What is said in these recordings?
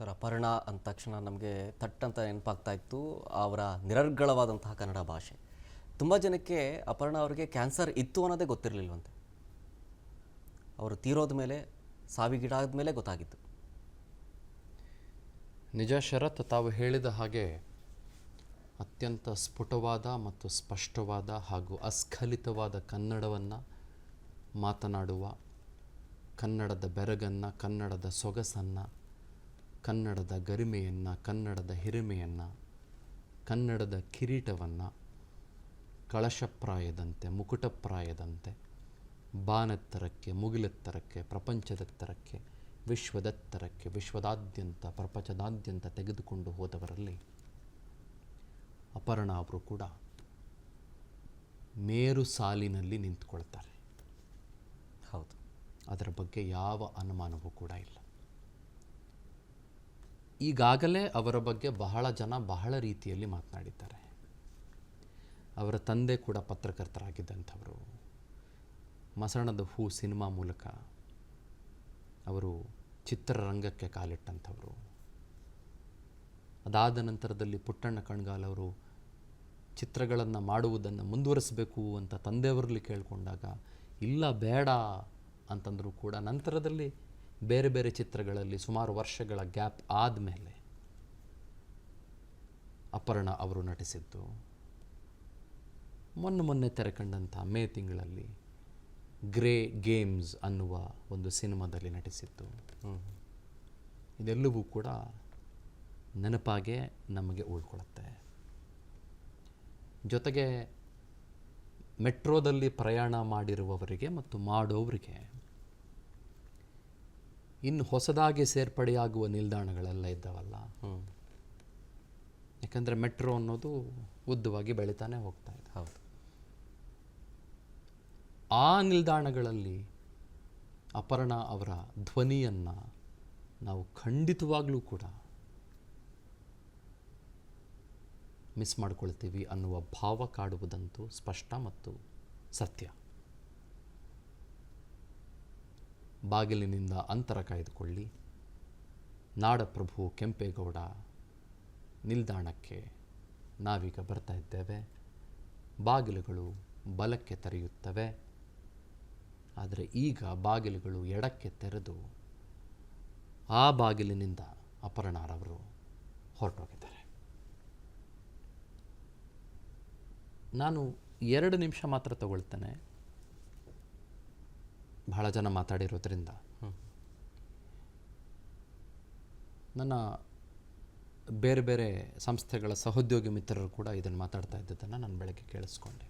Sir, Aparna ಅಂದ ತಕ್ಷಣ ನಮಗೆ ಥಟ್ ಅಂತ ನೆನಪಾಗ್ತಾ ಇತ್ತು ಅವರ ನಿರರ್ಗಳವಾದಂತಹ ಕನ್ನಡ ಭಾಷೆ. ತುಂಬ ಜನಕ್ಕೆ ಅಪರ್ಣ ಅವರಿಗೆ ಕ್ಯಾನ್ಸರ್ ಇತ್ತು ಅನ್ನೋದೇ ಗೊತ್ತಿರಲಿಲ್ವಂತೆ. ಅವರು ತೀರೋದ ಮೇಲೆ, ಸಾವಿಗೀಡಾದ ಮೇಲೆ ಗೊತ್ತಾಗಿತ್ತು. ನಿಜ ಶರತ್, ತಾವು ಹೇಳಿದ ಹಾಗೆ ಅತ್ಯಂತ ಸ್ಫುಟವಾದ ಮತ್ತು ಸ್ಪಷ್ಟವಾದ ಹಾಗೂ ಅಸ್ಖಲಿತವಾದ ಕನ್ನಡವನ್ನು ಮಾತನಾಡುವ, ಕನ್ನಡದ ಬೆರಗನ್ನು, ಕನ್ನಡದ ಸೊಗಸನ್ನು, ಕನ್ನಡದ ಗರಿಮೆಯನ್ನು, ಕನ್ನಡದ ಹಿರಿಮೆಯನ್ನು, ಕನ್ನಡದ ಕಿರೀಟವನ್ನು ಕಳಶಪ್ರಾಯದಂತೆ, ಮುಕುಟಪ್ರಾಯದಂತೆ ಬಾನೆತ್ತರಕ್ಕೆ, ಮುಗಿಲೆತ್ತರಕ್ಕೆ, ಪ್ರಪಂಚದೆತ್ತರಕ್ಕೆ, ವಿಶ್ವದೆತ್ತರಕ್ಕೆ, ವಿಶ್ವದಾದ್ಯಂತ, ಪ್ರಪಂಚದಾದ್ಯಂತ ತೆಗೆದುಕೊಂಡು ಹೋದವರಲ್ಲಿ ಅಪರ್ಣ ಅವರು ಕೂಡ ಮೇರು ಸಾಲಿನಲ್ಲಿ ನಿಂತುಕೊಳ್ತಾರೆ. ಹೌದು, ಅದರ ಬಗ್ಗೆ ಯಾವ ಅನುಮಾನವೂ ಕೂಡ ಇಲ್ಲ. ಈಗಾಗಲೇ ಅವರ ಬಗ್ಗೆ ಬಹಳ ಜನ ಬಹಳ ರೀತಿಯಲ್ಲಿ ಮಾತನಾಡಿದ್ದಾರೆ. ಅವರ ತಂದೆ ಕೂಡ ಪತ್ರಕರ್ತರಾಗಿದ್ದಂಥವರು. ಮಸಣದ ಹೂ ಸಿನಿಮಾ ಮೂಲಕ ಅವರು ಚಿತ್ರರಂಗಕ್ಕೆ ಕಾಲಿಟ್ಟಂಥವರು. ಅದಾದ ನಂತರದಲ್ಲಿ ಪುಟ್ಟಣ್ಣ ಕಣ್ಗಾಲ್ ಅವರು ಚಿತ್ರಗಳನ್ನು ಮಾಡುವುದನ್ನು ಮುಂದುವರಿಸಬೇಕು ಅಂತ ತಂದೆಯವರಲ್ಲಿ ಕೇಳಿಕೊಂಡಾಗ ಇಲ್ಲ ಬೇಡ ಅಂತಂದರೂ ಕೂಡ ನಂತರದಲ್ಲಿ ಬೇರೆ ಬೇರೆ ಚಿತ್ರಗಳಲ್ಲಿ ಸುಮಾರು ವರ್ಷಗಳ ಗ್ಯಾಪ್ ಆದಮೇಲೆ ಅಪರ್ಣ ಅವರು ನಟಿಸಿದ್ದು. ಮೊನ್ನೆ ತೆರೆ ಕಂಡಂಥ ಮೇ ತಿಂಗಳಲ್ಲಿ ಗ್ರೇ ಗೇಮ್ಸ್ ಅನ್ನುವ ಒಂದು ಸಿನಿಮಾದಲ್ಲಿ ನಟಿಸಿದ್ದು. ಇದೆಲ್ಲವೂ ಕೂಡ ನೆನಪಾಗೆ ನಮಗೆ ಉಳ್ಕೊಳ್ಳುತ್ತೆ. ಜೊತೆಗೆ ಮೆಟ್ರೋದಲ್ಲಿ ಪ್ರಯಾಣ ಮಾಡಿರುವವರಿಗೆ ಮತ್ತು ಮಾಡೋವರಿಗೆ ಇನ್ನು ಹೊಸದಾಗಿ ಸೇರ್ಪಡೆಯಾಗುವ ನಿಲ್ದಾಣಗಳೆಲ್ಲ ಇದ್ದಾವಲ್ಲ, ಯಾಕಂದರೆ ಮೆಟ್ರೋ ಅನ್ನೋದು ಉದ್ದವಾಗಿ ಬೆಳೀತಾನೆ ಹೋಗ್ತಾ ಇದೆ. ಹೌದು, ಆ ನಿಲ್ದಾಣಗಳಲ್ಲಿ ಅಪರ್ಣ ಅವರ ಧ್ವನಿಯನ್ನು ನಾವು ಖಂಡಿತವಾಗ್ಲೂ ಕೂಡ ಮಿಸ್ ಮಾಡ್ಕೊಳ್ತೀವಿ ಅನ್ನುವ ಭಾವ ಕಾಡುವುದಂತೂ ಸ್ಪಷ್ಟ ಮತ್ತು ಸತ್ಯ. ಬಾಗಿಲಿನಿಂದ ಅಂತರ ಕಾಯ್ದುಕೊಳ್ಳಿ, ನಾಡಪ್ರಭು ಕೆಂಪೇಗೌಡ ನಿಲ್ದಾಣಕ್ಕೆ ನಾವೀಗ ಬರ್ತಾ ಇದ್ದೇವೆ. ಬಾಗಿಲುಗಳು ಬಲಕ್ಕೆ ತೆರೆಯುತ್ತವೆ. ಆದರೆ ಈಗ ಬಾಗಿಲುಗಳು ಎಡಕ್ಕೆ ತೆರೆದು ಆ ಬಾಗಿಲಿನಿಂದ ಅಪರ್ಣರವರು ಹೊರಟೋಗಿದ್ದಾರೆ. ನಾನು 2 ನಿಮಿಷ ಮಾತ್ರ ತಗೊಳ್ತೇನೆ, ಬಹಳ ಜನ ಮಾತಾಡಿರೋದ್ರಿಂದ. ನನ್ನ ಬೇರೆ ಬೇರೆ ಸಂಸ್ಥೆಗಳ ಸಹೋದ್ಯೋಗಿ ಮಿತ್ರರು ಕೂಡ ಇದನ್ನು ಮಾತಾಡ್ತಾ ಇದ್ದದ್ದನ್ನು ನಾನು ಬೆಳಗ್ಗೆ ಕೇಳಿಸ್ಕೊಂಡೆ.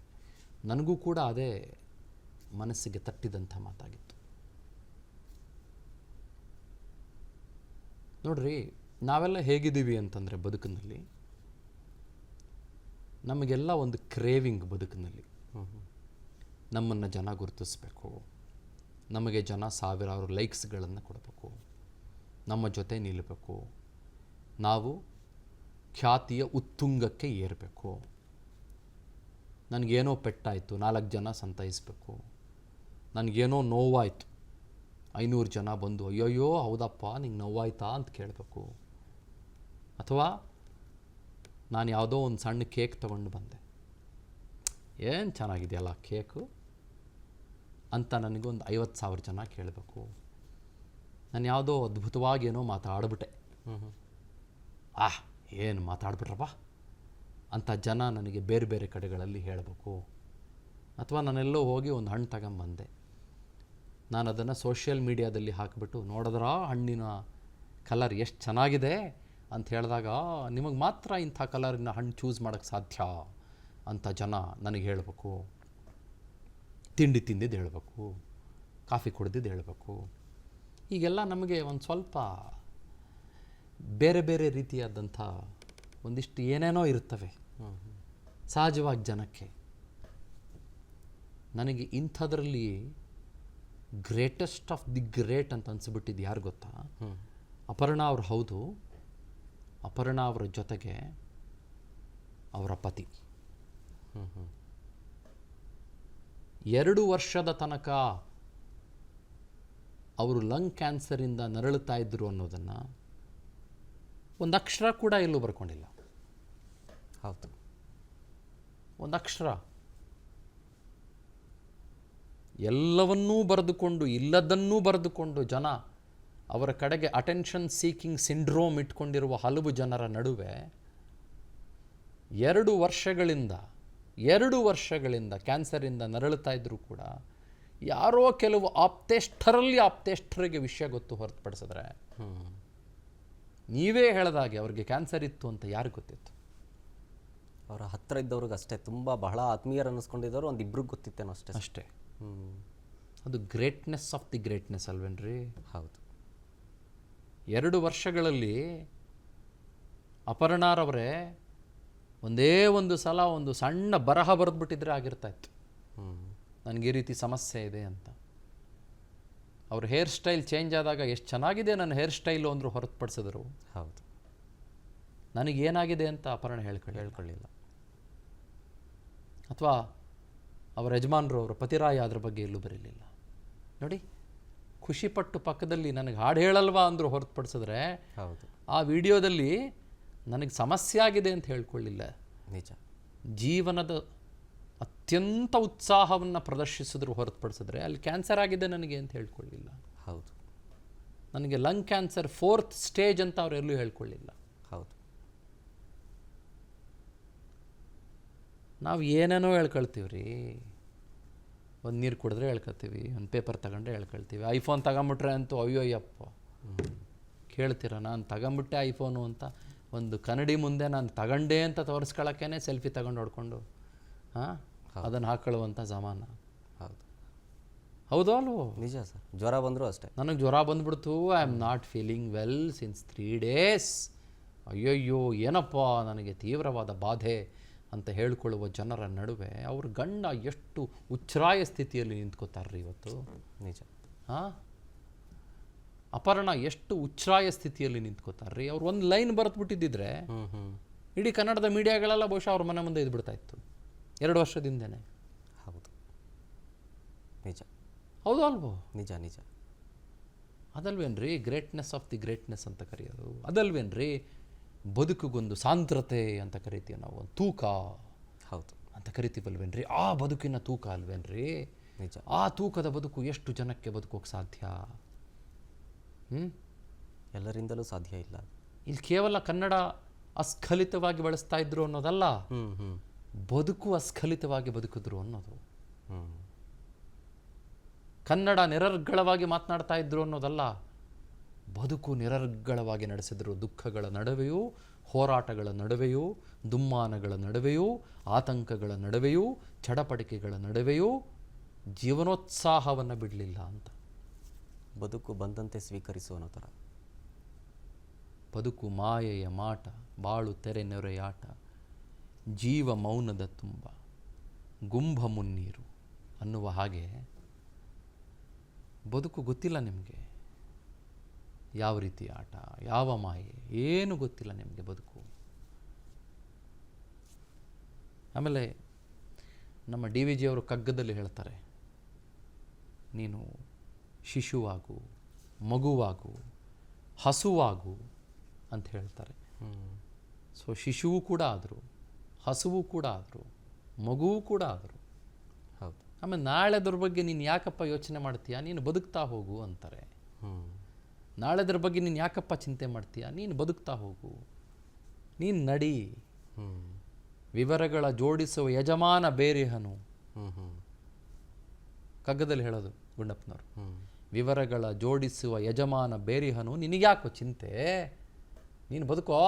ನನಗೂ ಕೂಡ ಅದೇ ಮನಸ್ಸಿಗೆ ತಟ್ಟಿದಂಥ ಮಾತಾಗಿತ್ತು. ನೋಡ್ರಿ, ನಾವೆಲ್ಲ ಹೇಗಿದ್ದೀವಿ ಅಂತಂದರೆ ಬದುಕಿನಲ್ಲಿ ನಮಗೆಲ್ಲ ಒಂದು ಕ್ರೇವಿಂಗ್ ಬದುಕಿನಲ್ಲಿ. ನಮ್ಮನ್ನು ಜನ ಗುರುತಿಸ್ಬೇಕು, ನಮಗೆ ಜನ ಸಾವಿರಾರು ಲೈಕ್ಸ್ಗಳನ್ನು ಕೊಡಬೇಕು, ನಮ್ಮ ಜೊತೆ ನಿಲ್ಲಬೇಕು, ನಾವು ಖ್ಯಾತಿಯ ಉತ್ತುಂಗಕ್ಕೆ ಏರಬೇಕು, ನನಗೇನೋ ಪೆಟ್ಟಾಯಿತು 4 ಜನ ಸಂತೈಸಬೇಕು, ನನಗೇನೋ ನೋವಾಯಿತು 500 ಜನ ಬಂದು ಅಯ್ಯೋಯ್ಯೋ ಹೌದಪ್ಪ ನಿಂಗೆ ನೋವಾಯ್ತಾ ಅಂತ ಕೇಳಬೇಕು, ಅಥವಾ ನಾನು ಯಾವುದೋ ಒಂದು ಸಣ್ಣ ಕೇಕ್ ತೊಗೊಂಡು ಬಂದೆ, ಏನು ಚೆನ್ನಾಗಿದೆಯಲ್ಲ ಕೇಕು ಅಂತ ನನಗೊಂದು 50,000 ಜನ ಕೇಳಬೇಕು, ನಾನು ಯಾವುದೋ ಅದ್ಭುತವಾಗಿ ಏನೋ ಮಾತಾಡ್ಬಿಟ್ಟೆ, ಏನು ಮಾತಾಡ್ಬಿಟ್ರಪ್ಪ ಅಂತ ಜನ ನನಗೆ ಬೇರೆ ಬೇರೆ ಕಡೆಗಳಲ್ಲಿ ಹೇಳಬೇಕು, ಅಥವಾ ನಾನೆಲ್ಲೋ ಹೋಗಿ ಒಂದು ಹಣ್ಣು ತಗೊಂಬಂದೆ, ನಾನು ಅದನ್ನು ಸೋಷಿಯಲ್ ಮೀಡಿಯಾದಲ್ಲಿ ಹಾಕಿಬಿಟ್ಟು ನೋಡಿದ್ರ ಹಣ್ಣಿನ ಕಲರ್ ಎಷ್ಟು ಚೆನ್ನಾಗಿದೆ ಅಂತ ಹೇಳಿದಾಗ ನಿಮಗೆ ಮಾತ್ರ ಇಂಥ ಕಲರಿನ ಹಣ್ಣು ಚೂಸ್ ಮಾಡೋಕ್ಕೆ ಸಾಧ್ಯ ಅಂತ ಜನ ನನಗೆ ಹೇಳಬೇಕು, ತಿಂಡಿ ತಿಂದಿದ್ದು ಹೇಳಬೇಕು, ಕಾಫಿ ಕುಡ್ದಿದ್ದು ಹೇಳಬೇಕು. ಹೀಗೆಲ್ಲ ನಮಗೆ ಒಂದು ಸ್ವಲ್ಪ ಬೇರೆ ಬೇರೆ ರೀತಿಯಾದಂಥ ಒಂದಿಷ್ಟು ಏನೇನೋ ಇರ್ತವೆ ಸಹಜವಾಗಿ ಜನಕ್ಕೆ. ನನಗೆ ಇಂಥದ್ರಲ್ಲಿ ಗ್ರೇಟೆಸ್ಟ್ ಆಫ್ ದಿ ಗ್ರೇಟ್ ಅಂತ ಅನಿಸ್ಬಿಟ್ಟಿದ್ದು ಯಾರು ಗೊತ್ತಾ? ಅಪರ್ಣ ಅವ್ರು. ಹೌದು, ಅಪರ್ಣ ಅವರ ಜೊತೆಗೆ ಅವರ ಪತಿ 2 ವರ್ಷದ ತನಕ ಅವರು ಲಂಗ್ ಕ್ಯಾನ್ಸರಿಂದ ನರಳುತ್ತಾ ಇದ್ದರು ಅನ್ನೋದನ್ನು ಒಂದು ಅಕ್ಷರ ಕೂಡ ಎಲ್ಲೂ ಬರ್ಕೊಂಡಿಲ್ಲ. ಹೌದು. ಒಂದು ಅಕ್ಷರ. ಎಲ್ಲವನ್ನೂ ಬರೆದುಕೊಂಡು ಇಲ್ಲದನ್ನೂ ಬರೆದುಕೊಂಡು ಜನ ಅವರ ಕಡೆಗೆ ಅಟೆನ್ಷನ್ ಸೀಕಿಂಗ್ ಸಿಂಡ್ರೋಮ್ ಇಟ್ಕೊಂಡಿರುವ ಹಲವು ಜನರ ನಡುವೆ 2 ವರ್ಷಗಳಿಂದ ಕ್ಯಾನ್ಸರಿಂದ ನರಳುತ್ತಾ ಇದ್ದರೂ ಕೂಡ ಯಾರೋ ಕೆಲವು ಆಪ್ತೇಷ್ಠರಿಗೆ ವಿಷಯ ಗೊತ್ತು ಹೊರತುಪಡಿಸಿದ್ರೆ ನೀವೇ ಹೇಳಿದಾಗೆ ಅವ್ರಿಗೆ ಕ್ಯಾನ್ಸರ್ ಇತ್ತು ಅಂತ ಯಾರಿಗೆ ಗೊತ್ತಿತ್ತು? ಅವರ ಹತ್ತಿರ ಇದ್ದವ್ರಿಗೆ ಅಷ್ಟೇ, ತುಂಬ ಬಹಳ ಆತ್ಮೀಯರು ಅನ್ನಿಸ್ಕೊಂಡಿದ್ದವರು ಒಂದು ಇಬ್ರಿಗೆ ಗೊತ್ತಿತ್ತೇನೋ ಅಷ್ಟೇ. ಅದು ಗ್ರೇಟ್ನೆಸ್ ಆಫ್ ದಿ ಗ್ರೇಟ್ನೆಸ್ ಅಲ್ವೇನ್ರಿ? ಹೌದು. 2 ವರ್ಷಗಳಲ್ಲಿ ಅಪರ್ಣಾರವರೇ ಒಂದೇ ಒಂದು ಸಲ ಒಂದು ಸಣ್ಣ ಬರಹ ಬರೆದ್ಬಿಟ್ಟಿದ್ರೆ ಆಗಿರ್ತಾ ಇತ್ತು, ನನಗೆ ಈ ರೀತಿ ಸಮಸ್ಯೆ ಇದೆ ಅಂತ. ಅವ್ರ ಹೇರ್ ಸ್ಟೈಲ್ ಚೇಂಜ್ ಆದಾಗ ಎಷ್ಟು ಚೆನ್ನಾಗಿದೆ ನನ್ನ ಹೇರ್ ಸ್ಟೈಲು ಅಂದರು ಹೊರತುಪಡಿಸಿದ್ರು. ಹೌದು. ನನಗೇನಾಗಿದೆ ಅಂತ ಅಪರ್ಣ ಹೇಳ್ಕೊಳ್ಳಿಲ್ಲ. ಅಥವಾ ಅವರ ಯಜಮಾನರು ಅವರ ಪತಿರಾಯ ಅದ್ರ ಬಗ್ಗೆ ಎಲ್ಲೂ ಬರೀಲಿಲ್ಲ. ನೋಡಿ, ಖುಷಿಪಟ್ಟು ಪಕ್ಕದಲ್ಲಿ ನನಗೆ ಹಾಡು ಹೇಳಲ್ವಾ ಅಂದರು ಹೊರತುಪಡಿಸಿದ್ರೆ ಹೌದು, ಆ ವಿಡಿಯೋದಲ್ಲಿ ನನಗೆ ಸಮಸ್ಯೆ ಆಗಿದೆ ಅಂತ ಹೇಳ್ಕೊಳ್ಳಿಲ್ಲ. ನಿಜ. ಜೀವನದ ಅತ್ಯಂತ ಉತ್ಸಾಹವನ್ನು ಪ್ರದರ್ಶಿಸಿದ್ರು ಹೊರತುಪಡಿಸಿದ್ರೆ ಅಲ್ಲಿ ಕ್ಯಾನ್ಸರ್ ಆಗಿದೆ ನನಗೆ ಅಂತ ಹೇಳ್ಕೊಳ್ಳಿಲ್ಲ. ಹೌದು. ನನಗೆ ಲಂಗ್ ಕ್ಯಾನ್ಸರ್ 4th ಸ್ಟೇಜ್ ಅಂತ ಅವ್ರು ಎಲ್ಲೂ ಹೇಳ್ಕೊಳ್ಳಿಲ್ಲ. ಹೌದು. ನಾವು ಏನೇನೋ ಹೇಳ್ಕೊಳ್ತೀವಿ ರೀ. ಒಂದು ನೀರು ಕುಡಿದ್ರೆ ಹೇಳ್ಕೊಳ್ತೀವಿ, ಒಂದು ಪೇಪರ್ ತಗೊಂಡ್ರೆ ಹೇಳ್ಕೊಳ್ತೀವಿ. ಐಫೋನ್ ತಗೊಂಬಿಟ್ರೆ ಅಂತೂ ಅಯ್ಯೋಯ್ಯಪ್ಪ ಕೇಳ್ತೀರ. ನಾನು ತಗೊಂಬಿಟ್ಟೆ ಐಫೋನು ಅಂತ ಒಂದು ಕನ್ನಡಿ ಮುಂದೆ ನಾನು ತಗೊಂಡೆ ಅಂತ ತೋರಿಸ್ಕೊಳ್ಳೋಕ್ಕೇ ಸೆಲ್ಫಿ ತಗೊಂಡು ಹೊಡ್ಕೊಂಡು ಅದನ್ನು ಹಾಕೊಳ್ಳುವಂಥ ಜಮಾನ. ಹೌದು. ಹೌದು ಅಲ್ವೋ? ನಿಜ ಸರ್. ಜ್ವರ ಬಂದರೂ ಅಷ್ಟೇ. ನನಗೆ ಜ್ವರ ಬಂದುಬಿಡ್ತು, I am not feeling well since 3 days. ಅಯ್ಯಯ್ಯೋ ಏನಪ್ಪ ನನಗೆ ತೀವ್ರವಾದ ಬಾಧೆ ಅಂತ ಹೇಳ್ಕೊಳ್ಳುವ ಜನರ ನಡುವೆ ಅವ್ರ ಗಂಡ ಎಷ್ಟು ಉಚ್ಛ್ರಾಯ ಸ್ಥಿತಿಯಲ್ಲಿ ನಿಂತ್ಕೋತಾರ್ರಿ ಇವತ್ತು. ನಿಜ. ಅಪರ್ಣ ಎಷ್ಟು ಉಚ್ಛ್ರಾಯ ಸ್ಥಿತಿಯಲ್ಲಿ ನಿಂತ್ಕೋತಾರ್ರಿ. ಅವ್ರು ಒಂದು ಲೈನ್ ಬರೆದ್ಬಿಟ್ಟಿದ್ದಿದ್ರೆ ಇಡೀ ಕನ್ನಡದ ಮೀಡಿಯಾಗಳೆಲ್ಲ ಬಹುಶಃ ಅವ್ರ ಮನೆ ಮುಂದೆ ಇದ್ಬಿಡ್ತಾ ಇತ್ತು 2 ವರ್ಷದಿಂದನೇ. ಹೌದು. ನಿಜ. ಹೌದು ಅಲ್ವೋ? ನಿಜ ನಿಜ. ಅದಲ್ವೇನ್ರಿ ಗ್ರೇಟ್ನೆಸ್ ಆಫ್ ದಿ ಗ್ರೇಟ್ನೆಸ್ ಅಂತ ಕರೆಯೋದು? ಅದಲ್ವೇನ್ರಿ ಬದುಕಿಗೊಂದು ಸಾಂದ್ರತೆ ಅಂತ ಕರಿತೀವಿ ನಾವು, ಒಂದು ತೂಕ. ಹೌದು ಅಂತ ಕರಿತೀವಲ್ವೇನ್ರಿ? ಆ ಬದುಕಿನ ತೂಕ ಅಲ್ವೇನ್ರಿ? ನಿಜ. ಆ ತೂಕದ ಬದುಕು ಎಷ್ಟು ಜನಕ್ಕೆ ಬದುಕೋಕೆ ಸಾಧ್ಯ? ಎಲ್ಲರಿಂದಲೂ ಸಾಧ್ಯ ಇಲ್ಲ. ಇಲ್ಲಿ ಕೇವಲ ಕನ್ನಡ ಅಸ್ಖಲಿತವಾಗಿ ಬಳಸ್ತಾ ಇದ್ರು ಅನ್ನೋದಲ್ಲ, ಬದುಕು ಅಸ್ಖಲಿತವಾಗಿ ಬದುಕಿದ್ರು ಅನ್ನೋದು. ಕನ್ನಡ ನಿರರ್ಗಳವಾಗಿ ಮಾತನಾಡ್ತಾ ಇದ್ರು ಅನ್ನೋದಲ್ಲ, ಬದುಕು ನಿರರ್ಗಳವಾಗಿ ನಡೆಸಿದ್ರು. ದುಃಖಗಳ ನಡುವೆಯೂ, ಹೋರಾಟಗಳ ನಡುವೆಯೂ, ದುಮ್ಮಾನಗಳ ನಡುವೆಯೂ, ಆತಂಕಗಳ ನಡುವೆಯೂ, ಚಡಪಡಿಕೆಗಳ ನಡುವೆಯೂ ಜೀವನೋತ್ಸಾಹವನ್ನು ಬಿಡಲಿಲ್ಲ ಅಂತ. ಬದುಕು ಬಂದಂತೆ ಸ್ವೀಕರಿಸು ಅನ್ನೋ ಥರ. ಬದುಕು ಮಾಯೆಯ ಮಾಟ, ಬಾಳು ತೆರೆ ನೆರೆಯಾಟ, ಜೀವ ಮೌನದ ತುಂಬ, ಗುಂಭ ಮುನ್ನೀರು ಅನ್ನುವ ಹಾಗೆ ಬದುಕು ಗೊತ್ತಿಲ್ಲ ನಿಮಗೆ. ಯಾವ ರೀತಿ ಆಟ, ಯಾವ ಮಾಯೆ, ಏನು ಗೊತ್ತಿಲ್ಲ ನಿಮಗೆ ಬದುಕು. ಆಮೇಲೆ ನಮ್ಮ DVG ಅವರು ಕಗ್ಗದಲ್ಲಿ ಹೇಳ್ತಾರೆ, ನೀನು ಶಿಶುವಾಗು, ಮಗುವಾಗು, ಹಸುವಾಗು ಅಂತ ಹೇಳ್ತಾರೆ. ಸೊ ಶಿಶುವು ಕೂಡ ಆದರು, ಹಸುವು ಕೂಡ ಆದರು, ಮಗುವು ಕೂಡ ಆದರು. ಹೌದು. ಆಮೇಲೆ ನಾಳೆದ್ರ ಬಗ್ಗೆ ನೀನು ಯಾಕಪ್ಪ ಯೋಚನೆ ಮಾಡ್ತೀಯಾ, ನೀನು ಬದುಕ್ತಾ ಹೋಗು ಅಂತಾರೆ. ನಾಳೆದ್ರ ಬಗ್ಗೆ ನೀನು ಯಾಕಪ್ಪ ಚಿಂತೆ ಮಾಡ್ತೀಯಾ, ನೀನು ಬದುಕ್ತಾ ಹೋಗು, ನೀನು ನಡಿ. ವಿವರಗಳ ಜೋಡಿಸುವ ಯಜಮಾನ ಬೇರಿಹನು. ಕಗ್ಗದಲ್ಲಿ ಹೇಳೋದು ಗುಂಡಪ್ಪನವರು. ವಿವರಗಳ ಜೋಡಿಸುವ ಯಜಮಾನ ಬೇರಿಹನು, ನಿನಗ್ಯಾಕೋ ಚಿಂತೆ, ನೀನು ಬದುಕೋ.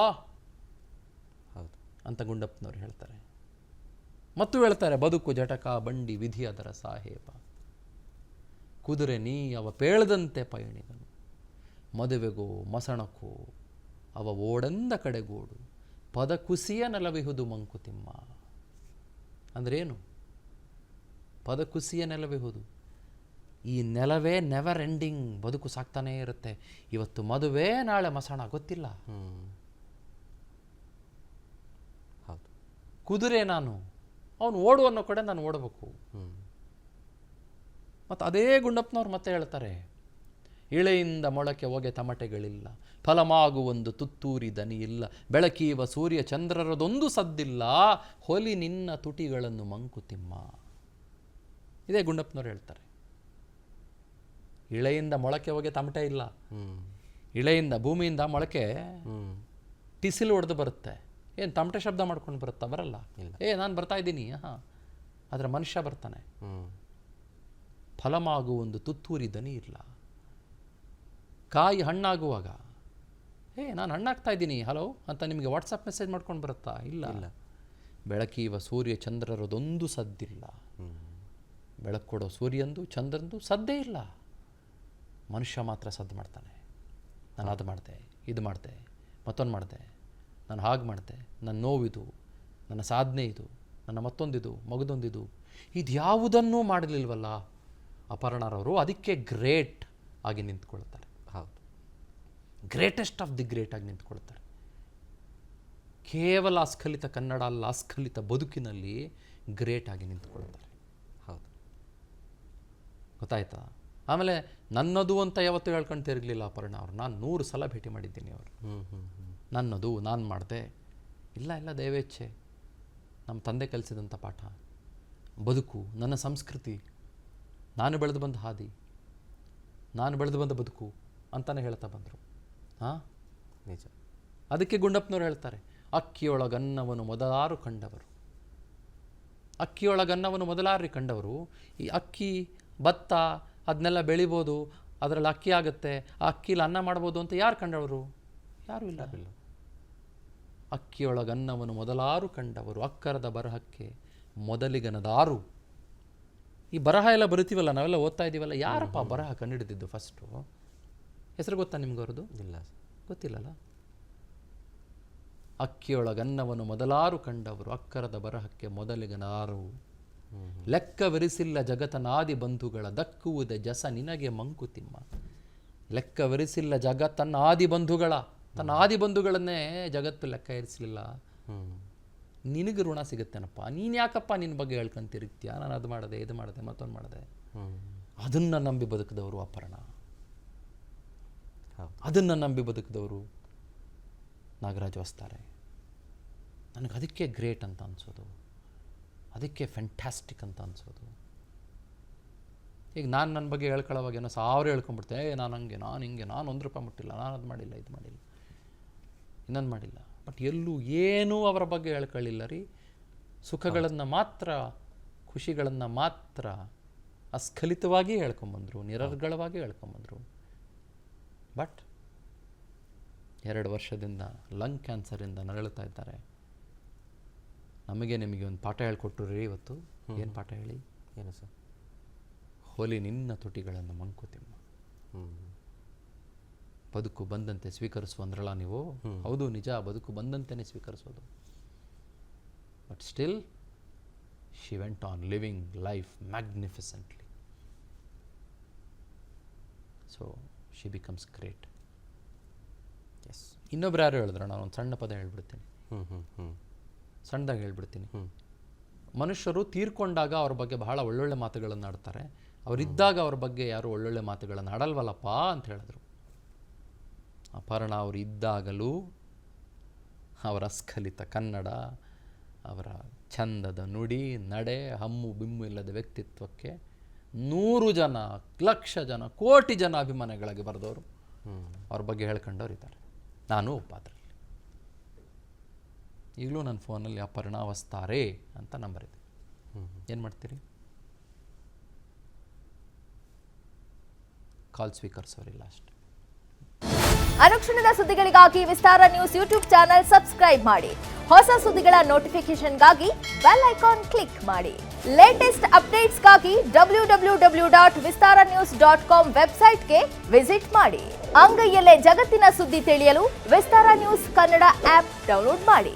ಹೌದು ಅಂತ ಗುಂಡಪ್ಪನವ್ರು ಹೇಳ್ತಾರೆ. ಮತ್ತು ಹೇಳ್ತಾರೆ, ಬದುಕು ಜಟಕ ಬಂಡಿ ವಿಧಿ ಅದರ ಸಾಹೇಬ, ಕುದುರೆ ನೀ ಅವ ಪೇಳದಂತೆ ಪಯಣಿಗನು, ಮದುವೆಗೋ ಮಸಣಕ್ಕೋ ಅವ ಓಡಂದ ಕಡೆಗೋಡು, ಪದ ಕುಸಿಯ ನೆಲವಿಹುದು ಮಂಕುತಿಮ್ಮ. ಅಂದ್ರೇನು? ಪದ ಕುಸಿಯ ನೆಲವಿಹುದು, ಈ ನೆಲವೇ ನೆವರ್ ಎಂಡಿಂಗ್, ಬದುಕು ಸಾಕ್ತಾನೇ ಇರುತ್ತೆ. ಇವತ್ತು ಮದುವೆ, ನಾಳೆ ಮಸಣ, ಗೊತ್ತಿಲ್ಲ. ಹೌದು. ಕುದುರೆ ನಾನು, ಅವನು ಓಡು ಅನ್ನೋ ಕಡೆ ನಾನು ಓಡಬೇಕು. ಮತ್ತು ಅದೇ ಗುಂಡಪ್ಪನವ್ರು ಮತ್ತೆ ಹೇಳ್ತಾರೆ, ಇಳೆಯಿಂದ ಮೊಳಕೆ ಹೊಗೆ ತಮಟೆಗಳಿಲ್ಲ, ಫಲಮಾಗುವೊಂದು ತುತ್ತೂರಿ ದನಿ ಇಲ್ಲ, ಬೆಳಕೀವ ಸೂರ್ಯ ಚಂದ್ರರದೊಂದು ಸದ್ದಿಲ್ಲ, ಹೊಲಿ ನಿನ್ನ ತುಟಿಗಳನ್ನು ಮಂಕುತಿಮ್ಮ. ಇದೇ ಗುಂಡಪ್ಪನವ್ರು ಹೇಳ್ತಾರೆ. ಇಳೆಯಿಂದ ಮೊಳಕೆ ಹೊಗೆ ತಮಟೆ ಇಲ್ಲ. ಇಳೆಯಿಂದ ಭೂಮಿಯಿಂದ ಮೊಳಕೆ ಟಿಸಿಲು ಹೊಡೆದು ಬರುತ್ತೆ. ಏನು ತಮಟೆ ಶಬ್ದ ಮಾಡ್ಕೊಂಡು ಬರುತ್ತಾ? ಬರಲ್ಲ. ನಾನು ಬರ್ತಾ ಇದ್ದೀನಿ. ಅದರ ಮನುಷ್ಯ ಬರ್ತಾನೆ. ಫಲಮಾಗುವೊಂದು ತುತ್ತೂರಿ ದನಿ ಇಲ್ಲ. ಕಾಯಿ ಹಣ್ಣಾಗುವಾಗ ನಾನು ಹಣ್ಣಾಗ್ತಾ ಇದ್ದೀನಿ ಹಲೋ ಅಂತ ನಿಮಗೆ ವಾಟ್ಸಪ್ ಮೆಸೇಜ್ ಮಾಡ್ಕೊಂಡು ಬರುತ್ತಾ? ಇಲ್ಲ. ಬೆಳಕೀವ ಸೂರ್ಯ ಚಂದ್ರರದೊಂದು ಸದ್ದಿಲ್ಲ. ಬೆಳಕು ಕೊಡೋ ಸೂರ್ಯಂದು ಚಂದ್ರಂದು ಸದ್ದೇ ಇಲ್ಲ. ಮನುಷ್ಯ ಮಾತ್ರ ಸದ್ದು ಮಾಡ್ತಾನೆ. ನಾನು ಅದು ಮಾಡಿದೆ, ಇದು ಮಾಡಿದೆ, ಮತ್ತೊಂದು ಮಾಡಿದೆ, ನಾನು ಹಾಗೆ ಮಾಡಿದೆ, ನನ್ನ ನೋವಿದು, ನನ್ನ ಸಾಧನೆ ಇದು, ನನ್ನ ಮತ್ತೊಂದಿದು, ಮಗದೊಂದಿದು, ಇದು ಯಾವುದನ್ನೂ ಮಾಡಲಿಲ್ವಲ್ಲ ಅಪರ್ಣರವರು. ಅದಕ್ಕೆ ಗ್ರೇಟ್ ಆಗಿ ನಿಂತ್ಕೊಳ್ತಾರೆ. ಹೌದು, ಗ್ರೇಟೆಸ್ಟ್ ಆಫ್ ದಿ ಗ್ರೇಟ್ ಆಗಿ ನಿಂತ್ಕೊಳ್ತಾರೆ. ಕೇವಲ ಅಸ್ಖಲಿತ ಕನ್ನಡ ಅಲ್ಲ, ಅಸ್ಖಲಿತ ಬದುಕಿನಲ್ಲಿ ಗ್ರೇಟ್ ಆಗಿ ನಿಂತ್ಕೊಳ್ತಾರೆ. ಹೌದು, ಗೊತ್ತಾಯ್ತಾ? ಆಮೇಲೆ ನನ್ನದು ಅಂತ ಯಾವತ್ತೂ ಹೇಳ್ಕೊಂಡು ತಿರುಗಲಿಲ್ಲ ಅಪರ್ಣ ಅವರು. ನಾನು 100 ಸಲ ಭೇಟಿ ಮಾಡಿದ್ದೀನಿ ಅವರು. ನನ್ನದು, ನಾನು ಮಾಡಿದೆ. ಇಲ್ಲ ದಯವೇಚ್ಛೆ. ನಮ್ಮ ತಂದೆ ಕಲಿಸಿದಂಥ ಪಾಠ, ಬದುಕು, ನನ್ನ ಸಂಸ್ಕೃತಿ, ನಾನು ಬೆಳೆದು ಬಂದ ಹಾದಿ, ನಾನು ಬೆಳೆದು ಬಂದ ಬದುಕು ಅಂತಲೇ ಹೇಳ್ತಾ ಬಂದರು. ನಿಜ. ಅದಕ್ಕೆ ಗುಂಡಪ್ಪನವ್ರು ಹೇಳ್ತಾರೆ, ಅಕ್ಕಿಯೊಳಗನ್ನವನು ಮೊದಲಾರು ಕಂಡವರು. ಅಕ್ಕಿಯೊಳಗನ್ನವನು ಮೊದಲಾರಿ ಕಂಡವರು. ಈ ಅಕ್ಕಿ, ಭತ್ತ ಅದನ್ನೆಲ್ಲ ಬೆಳಿಬೋದು, ಅದರಲ್ಲಿ ಅಕ್ಕಿ ಆಗುತ್ತೆ, ಆ ಅಕ್ಕಿಲಿ ಅನ್ನ ಮಾಡ್ಬೋದು ಅಂತ ಯಾರು ಕಂಡವರು? ಯಾರೂ ಇಲ್ಲ. ಅಕ್ಕಿಯೊಳಗನ್ನವನು ಮೊದಲಾರು ಕಂಡವರು, ಅಕ್ಕರದ ಬರಹಕ್ಕೆ ಮೊದಲಿಗನದಾರು. ಈ ಬರಹ ಎಲ್ಲ ಬರಿತೀವಲ್ಲ, ನಾವೆಲ್ಲ ಓದ್ತಾ ಇದ್ದೀವಲ್ಲ, ಯಾರಪ್ಪ ಬರಹ ಕಂಡುಹಿಡಿದಿದ್ದು ಫಸ್ಟು? ಹೆಸರು ಗೊತ್ತಾ ನಿಮ್ಗೆ ಅವ್ರದ್ದು? ಇಲ್ಲ, ಗೊತ್ತಿಲ್ಲಲ್ಲ. ಅಕ್ಕಿಯೊಳಗನ್ನವನು ಮೊದಲಾರು ಕಂಡವರು, ಅಕ್ಕರದ ಬರಹಕ್ಕೆ ಮೊದಲಿಗನಾರು. ಲೆಕ್ಕವೆರಿಸಿಲ್ಲ ಜಗತನಾದಿ ಬಂಧುಗಳ, ದಕ್ಕುವುದೇ ಜಸ ನಿನಗೆ ಮಂಕುತಿಮ್ಮ. ಲೆಕ್ಕವೆರಿಸಿಲ್ಲ ಜಗತ್ತನ್ನ ಆದಿ ಬಂಧುಗಳ, ತನ್ನ ಆದಿ ಬಂಧುಗಳನ್ನೇ ಜಗತ್ತು ಲೆಕ್ಕ ಇರಿಸಲಿಲ್ಲ. ನಿನಗೆ ಋಣ ಸಿಗುತ್ತೇನಪ್ಪ? ನೀನು ಯಾಕಪ್ಪ ನಿನ್ನ ಬಗ್ಗೆ ಹೇಳ್ಕೊಂತಿರ್ತೀಯ? ನಾನು ಅದು ಮಾಡಿದೆ, ಇದು ಮಾಡಿದೆ, ಮತ್ತೊಂದು ಮಾಡಿದೆ. ಅದನ್ನು ನಂಬಿ ಬದುಕಿದವರು ಅಪರ್ಣ. ಅದನ್ನು ನಂಬಿ ಬದುಕಿದವರು ನಾಗರಾಜ್ ವಸ್ತಾರೆ. ನನಗೆ ಅದಕ್ಕೆ ಗ್ರೇಟ್ ಅಂತ ಅನಿಸೋದು, ಅದಕ್ಕೆ ಫ್ಯಾಂಟಾಸ್ಟಿಕ್ ಅಂತ ಅನಿಸೋದು. ಈಗ ನಾನು ನನ್ನ ಬಗ್ಗೆ ಹೇಳ್ಕೊಳ್ಳೋವಾಗ ಏನೋ 1000 ಹೇಳ್ಕೊಂಡ್ಬಿಡ್ತೇನೆ. ನಾನು ಹಂಗೆ, ನಾನು ಹಿಂಗೆ, ನಾನು 1 ರೂಪಾಯಿ ಮುಟ್ಟಿಲ್ಲ, ನಾನು ಅದು ಮಾಡಿಲ್ಲ, ಇದು ಮಾಡಿಲ್ಲ, ಇನ್ನೊಂದು ಮಾಡಿಲ್ಲ. ಬಟ್ ಎಲ್ಲೂ ಏನೂ ಅವರ ಬಗ್ಗೆ ಹೇಳ್ಕೊಳ್ಳಿಲ್ಲ ರೀ. ಸುಖಗಳನ್ನು ಮಾತ್ರ, ಖುಷಿಗಳನ್ನು ಮಾತ್ರ ಅಸ್ಖಲಿತವಾಗಿ ಹೇಳ್ಕೊಂಬಂದರು, ನಿರರ್ಗಳವಾಗಿ ಹೇಳ್ಕೊಂಬಂದರು. ಬಟ್ 2 ವರ್ಷದಿಂದ ಲಂಗ್ ಕ್ಯಾನ್ಸರಿಂದ ನರಳುತ್ತಾ ಇದ್ದಾರೆ. ನಿಮಗೆ ಒಂದು ಪಾಠ ಹೇಳ್ಕೊಟ್ರು ರೀ ಇವತ್ತು. ಏನು ಪಾಠ ಹೇಳಿ? ಏನು ಸರ್? ಹೊಲಿ ನಿನ್ನ ತುಟಿಗಳನ್ನು ಮಂಕುತಿಮ್ಮ. ಬದುಕು ಬಂದಂತೆ ಸ್ವೀಕರಿಸುವ ಅಂದ್ರಲ್ಲ ನೀವು. ಹೌದು, ನಿಜ, ಬದುಕು ಬಂದಂತೆಯೇ ಸ್ವೀಕರಿಸೋದು. But still she went on living life magnificently. So she becomes great. Yes. ಇನ್ನೊಬ್ರು ಯಾರು ಹೇಳಿದ್ರು? ನಾನು ಒಂದು ಸಣ್ಣ ಪದ ಹೇಳ್ಬಿಡ್ತೀನಿ, ಸಣ್ಣದಾಗಿ ಹೇಳ್ಬಿಡ್ತೀನಿ. ಮನುಷ್ಯರು ತೀರ್ಕೊಂಡಾಗ ಅವ್ರ ಬಗ್ಗೆ ಬಹಳ ಒಳ್ಳೊಳ್ಳೆ ಮಾತುಗಳನ್ನು ಆಡ್ತಾರೆ, ಅವರಿದ್ದಾಗ ಅವ್ರ ಬಗ್ಗೆ ಯಾರು ಒಳ್ಳೊಳ್ಳೆ ಮಾತುಗಳನ್ನು ಆಡಲ್ವಲ್ಲಪ್ಪ ಅಂತ ಹೇಳಿದ್ರು. ಅಪರ್ಣ ಅವರು ಇದ್ದಾಗಲೂ ಅವರ ಅಸ್ಖಲಿತ ಕನ್ನಡ, ಅವರ ಚಂದದ ನುಡಿ, ನಡೆ, ಹಮ್ಮು ಬಿಮ್ಮು ಇಲ್ಲದ ವ್ಯಕ್ತಿತ್ವಕ್ಕೆ 100 ಜನ, ಲಕ್ಷ ಜನ, ಕೋಟಿ ಜನ ಅಭಿಮಾನಿಗಳಾಗಿ ಬರೆದವರು ಅವ್ರ ಬಗ್ಗೆ ಹೇಳ್ಕೊಂಡವ್ರು ಇದ್ದಾರೆ. ನಾನು ಒಬ್ಬ ಅದರಲ್ಲಿ. ಈಗಲೂ ನನ್ನ ಫೋನಲ್ಲಿ ಅಪರ್ಣ ವಸ್ತಾರೆ ಅಂತ ನಂಬರ್ ಇದೆ. ಏನು ಮಾಡ್ತೀರಿ? ಕಾಲ್ ಸ್ವೀಕರಿಸೋರಿಲ್ಲ ಅಷ್ಟೆ. ಅನುಕ್ಷಣದ ಸುದ್ದಿಗಳಿಗಾಗಿ ವಿಸ್ತಾರ ನ್ಯೂಸ್ ಯೂಟ್ಯೂಬ್ ಚಾನೆಲ್ ಸಬ್ಸ್ಕ್ರೈಬ್ ಮಾಡಿ. ಹೊಸ ಸುದ್ದಿಗಳ ನೋಟಿಫಿಕೇಶನ್ಗಾಗಿ ಬೆಲ್ ಐಕಾನ್ ಕ್ಲಿಕ್ ಮಾಡಿ. ಲೇಟೆಸ್ಟ್ ಅಪ್ಡೇಟ್ಸ್ಗಾಗಿ www.vistaranews.com ವೆಬ್ಸೈಟ್ಗೆ ವಿಸಿಟ್ ಮಾಡಿ. ಅಂಗೈಯಲ್ಲೇ ಜಗತ್ತಿನ ಸುದ್ದಿ ತಿಳಿಯಲು ವಿಸ್ತಾರ ನ್ಯೂಸ್ ಕನ್ನಡ ಆಪ್ ಡೌನ್ಲೋಡ್ ಮಾಡಿ.